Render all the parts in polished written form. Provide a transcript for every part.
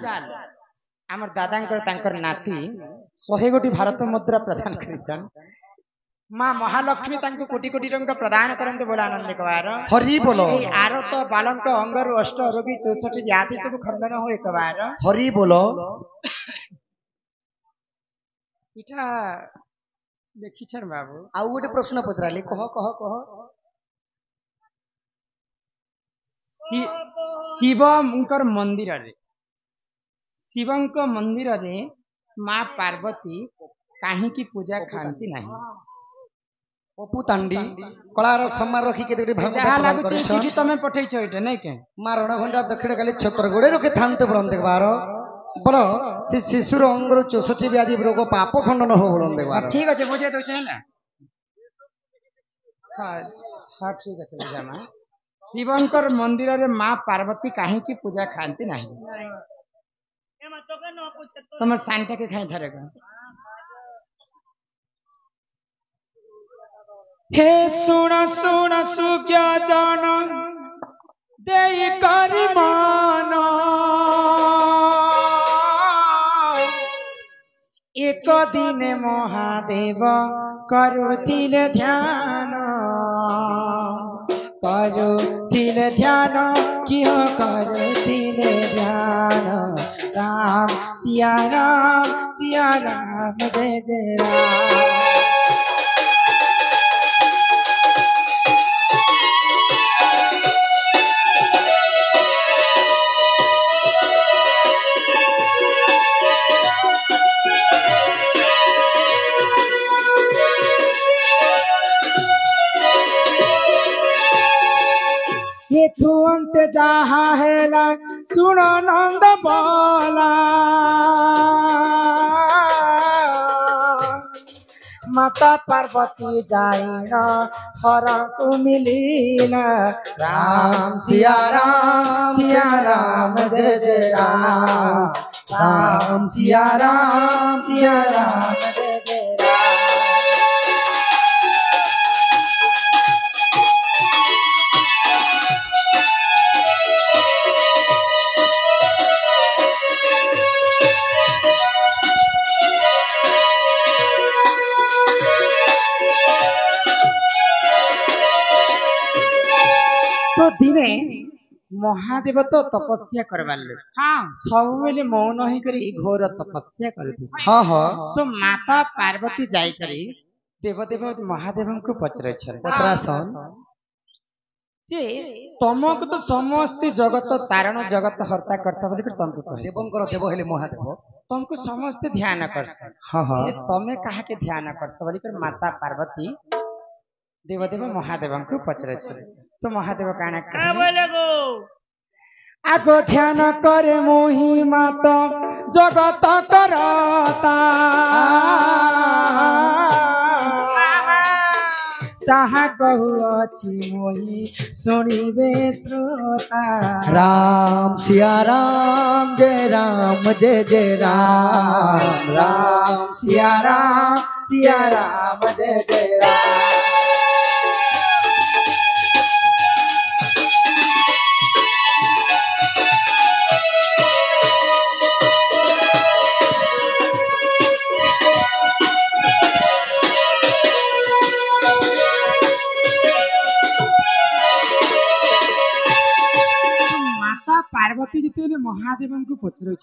चाल आमर दादा नाती 100 कोटी भारत मुद्रा प्रदान कर माँ महालक्ष्मी कोटी कोटी टंका प्रदान करते बोला आनंद कबार हरि बोलो आर तो बालक अंगरु अष्ट रोगी 64 व्याधि सब खंडन हो कबार हरि बोलो इटा देखी छन बाबू आउ गोटे प्रश्न पचराली कह कह कह शिव मुंकर मंदिर रे शिवंक मंदिर रे माँ पार्वती काहे की पूजा खांती नहीं पपु तांडी कलार सम्मान रखी के देडी भाग जहा लागु छी चिठी तमे पठै छ इटे नै के मारण घंटा दक्षिण काली छकर गोडे रखे थांते बरन देखबार बोलो से शिशुर अंगर 64 व्याधि रोग पाप खंडन हो बोलन देखबार ठीक अछि बुझे दो छै ना हां हां ठीक अछि बुझामा शिवंकर मंदिर रे मां पार्वती काहे की पूजा खांती नहीं एमा तो के न पूछ तुम सांटा के खाई धरेगा हे सुना सुना सुज्ञा जान दे करि मान एक दिन महादेव करुथिले ध्यान कियो करुथिले ध्यान राम सिया राम जय जय राम ये तुअंत जहा हेला सुनो नंद बोला माता पार्वती जाइन हर को मिलीना राम सिया राम जय जय राम सिया राम जय जय तो दिने महादेव तो तपस्या करवाले हाँ सब बेले मौन ही करी घोर तपस्या करती हाँ हाँ तो माता पार्वती जाई करी देवदेव महादेव को पचरे छन पत्रासन जे तमक तो समस्त जगत तारण जगत हर्ता करता बोली कर तुमको कहे देवंकर देव हेले महादेव तुमको समस्त ध्यान करस हाँ हाँ तमे कहा के ध्यान करस बोली कर माता पार्वती देवदेव महादेव को पचरे छन तो महादेव काना बोले गो आगो ध्यान करे मोही मात जगत करता चाहा कहू अछि मोही सुनिबे श्रोता राम सिया राम जय जय राम सिया राम जय जय राम पार्वती जिते महादेव को पचरो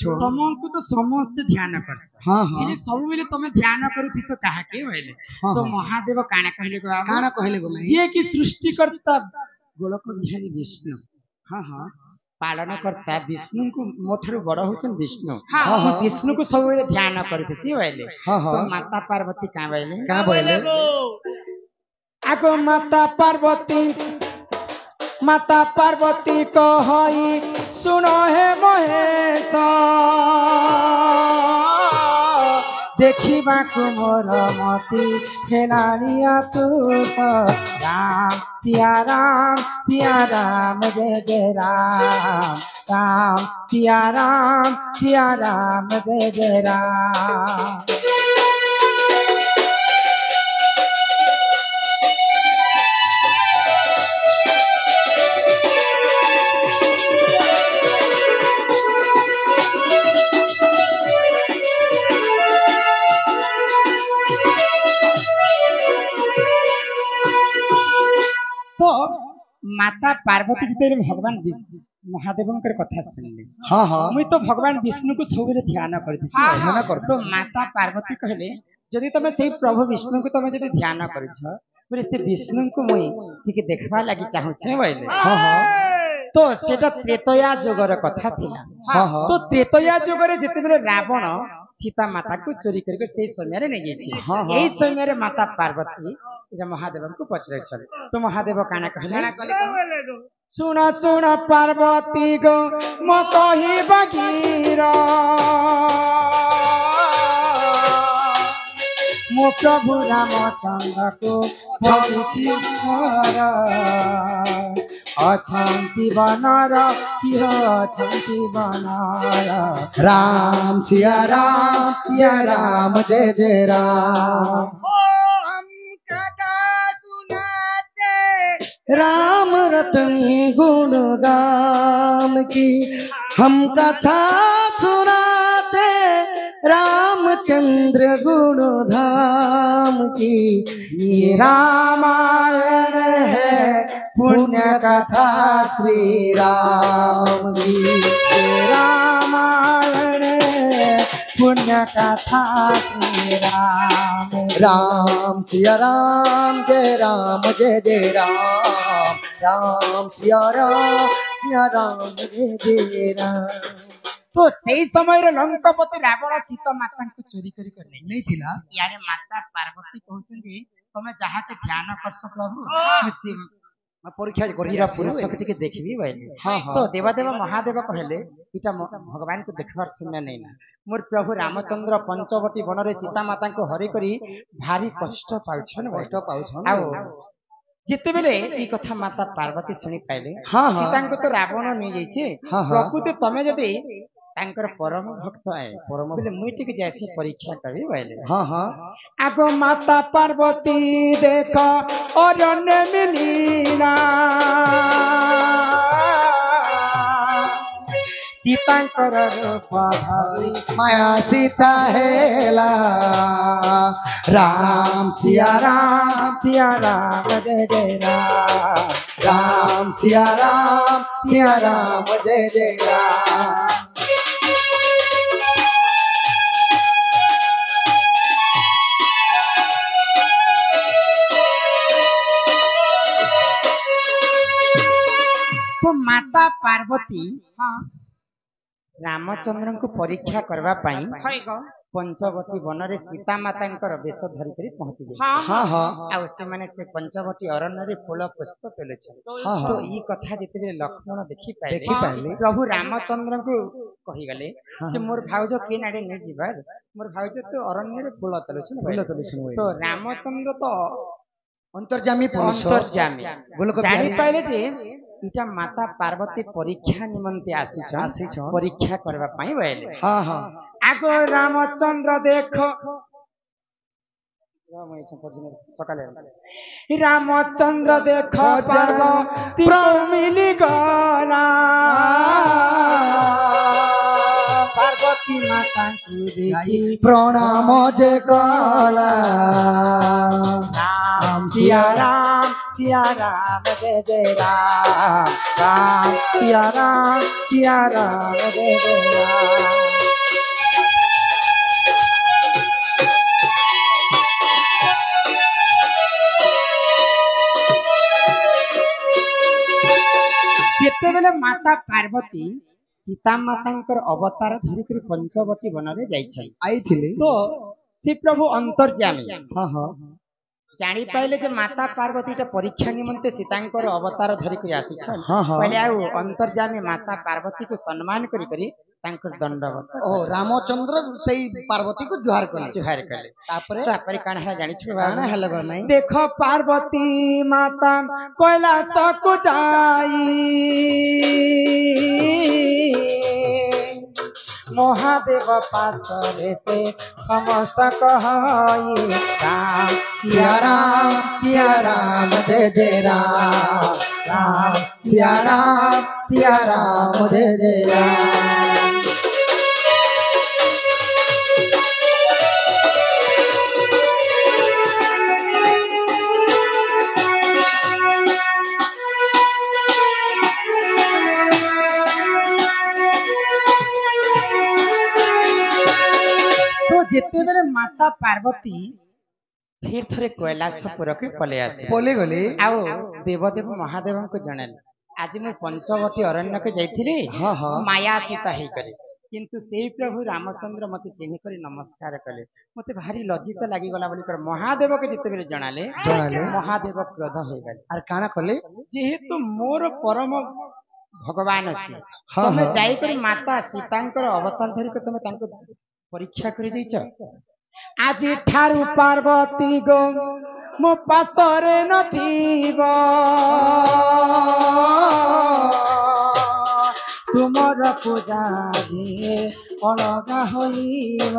तुमको तो समस्त ध्यान करस हाँ हाँ इने सब बेले तमे ध्यान करूथिस काहा के होइले तो महादेव काना कहले गो जे कि सृष्टिकर्ता गोलक बिहारी विष्णु हाँ हाँ पालन करता विष्णु को मोठरो बड़ होचन विष्णु हाँ विष्णु को सब बेले ध्यान करूथिस होइले तो माता पार्वती का बोले आगो माता पार्वती कहई सुनो हे महेश देखिबा मोर मती हेलानिया तुस राम सिया राम जय जय राम सिया राम जय जय राम माता पार्वती जिते भगवान महादेव कथा सुनली हाँ हाँ मुई तो भगवान विष्णु को सब ध्यान करती ध्यान कर तो माता पार्वती कहले जदि तुम से प्रभु विष्णु को तुम जदि ध्यान कर से विष्णु को मुई टिके देखबा लागि चाहूछे बोले हाँ हाँ तो सेटा त्रेतया जुगर कथा थिला हाँ हाँ तो त्रेतया जुगर जेते बेले रावण सीता माता को चोरी करके से समय रे नै गेछि हाँ, हाँ। एई समय रे माता पार्वती इजा महादेव को पचरे छल तो महादेव काना कहले सुना सुना पार्वती गो म कहि बगीरा मो प्रभु रामचंद्र को भगुछि घर अछंती बनर किह अछंती बनर राम सिया राम जय जय राम राम रतन गुण गाम की हम कथा सुनाते रामचंद्र गुण धाम की ये रामायण है पुण्य कथा श्री राम की ये रामायण है पुण्य कथा श्री राम राम सिया राम जय जय राम राम सिया राम जय जय राम तो सेई समय रे लंकापति रावण सीता माता को चोरी करी कर नहीं थिला यारे माता पार्वती कहउछन तमे जहा के ध्यान करस प्रभु से परीक्षा हीरा पुरुष के टिके देखबी बैले हाँ हाँ तो देवादेव महादेव कहले इटा भगवान को देखबार समय नहीं ना मोर प्रभु रामचंद्र पंचवटी वन रे सीता माता को हरि करी भारी कष्ट पाउछन आउ जिते बेले ई कथा माता पार्वती सुनी पाइले हाँ हाँ सीता को तो रावण नहीं जाइछे हाँ हाँ प्रकृति तमे जदि तांकर परम भक्त आए परम बोले मुई टिके जैसे परीक्षा करी बैले हाँ हाँ आगो माता पार्वती देख अरण्य मिलीना सीतांकर रूप धरि माया सीता हेला राम सिया राम जय जय राम राम सिया राम जय जय राम तो माता पार्वती रामचंद्र को परीक्षा करवा पाई पंचवटी वन रे सीता माता वेश धरी करी पहुंची गई हाँ हाँ आ से माने से पंचवटी अरण्य रे फूल पुष्प पेले हाँ तो ई कथा जेते लक्ष्मण देखि पाइले प्रभु रामचंद्र को कहि गले जे मोर भाउज के नाडे नै जिबार मोर भाउज तो अरण्य रे फूल तलुछन तो रामचंद्र तो अंतर्जामी पुरुष जानी पाइले जे इटा माता पार्वती परीक्षा निमंते आसी परीक्षा करबा पाई बैले हाँ हाँ आगो रामचंद्र देखो रामचंद्र देखो पार्वती मिली गला पार्वती माता को देखी प्रणाम जे कला राम सिया राम जय जय राम राम सिया राम जय जय राम जेते बेले माता पार्वती सीता माता अवतार धरिक पंचवटी वन रे जाई आई थिले तो से प्रभु अंतर्जामी हाँ हाँ जानी पाइले जे माता पार्वती परीक्षा निमंते सीतांकर अवतार धरिक आसी हाँ हाँ पहले आउ अंतर्जामी माता पार्वती को सम्मान करी दंडवत ओ रामचंद्र सही पार्वती को जुहार कले तापरे काना है जानि छ काना है लगा नहीं देखो पार्वती माता कैलाश को जाई महादेव पासरे से समस्त कहई राम सिया राम जय जय राम राम सिया राम जय जय राम जिते बेले माता पार्वती फिर थरे कैलाशपुर के पले आसे पले गले आओ देवदेव महादेव को जणल आज मु पंचवटी अरण्य के जाइथिली हाँ हाँ माया चिता हे करे किंतु से प्रभु रामचंद्र मते चिन्ह कर नमस्कार कले मते भारी लज्जित लागी गला बोली कर महादेव के जिते बेले जणाले महादेव क्रोध हो गले आर काना कले जेहेतु मोर परम भगवान अछि हाँ, तमे हाँ। जाई कर माता सीतांकर अवतार धरि के तमे तांको परीक्षा करि दैछ आज ठारू पार्वती गो मो पासरे नथिब तुमर पूजा जे अलगा होइब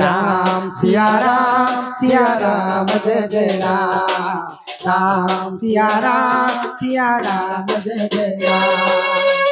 राम सिया राम जय जय राम राम सिया राम जय जय राम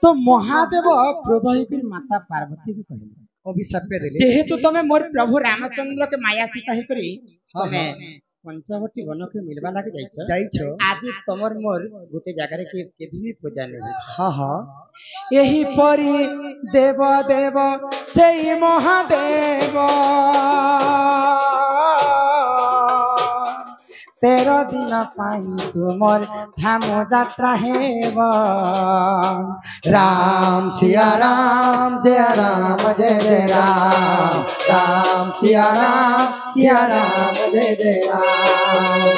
तो महादेव क्रोध होकर माता पार्वती को कहले अभिशाप देले जेहेतु तमे मोर प्रभु रामचंद्र के माया सीता ही करी तमे पंचवटी वन के मिलवा लागे जाइछो आज तमर मोर गोटे जगह के केभी भी पूजा नहीं हाँ हाँ यही परी देव देव सेई महादेव 13 दिन पाई तुमर धाम यात्रा हेब राम सिया राम जय जय राम राम सिया राम जय जय राम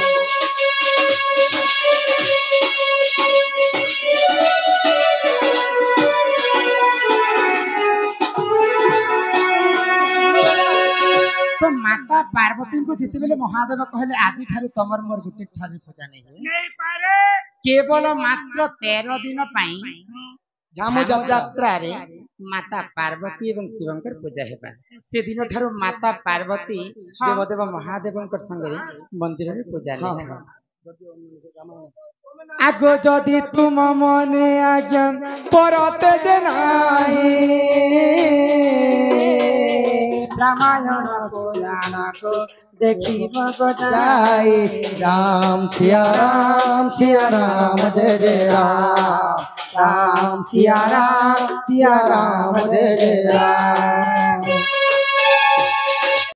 तो माता पार्वती को जिते बेले महादेव कहले आज ठारे तमर मोर गुटे ठारे पूजा नहीं पारे केवल मात्र 13 दिन पाई झामु यात्रा रे माता पार्वती एवं शिवंकर पूजा हेबा से दिन ठारो माता पार्वती देवदेव महादेव संगे मंदिर रे पूजा ले आगो जदि तुम मने आज्ञा परते जे नाही रामायण पुराण को देखिब जाई राम सिया राम जय जय राम राम सिया राम जय जय राम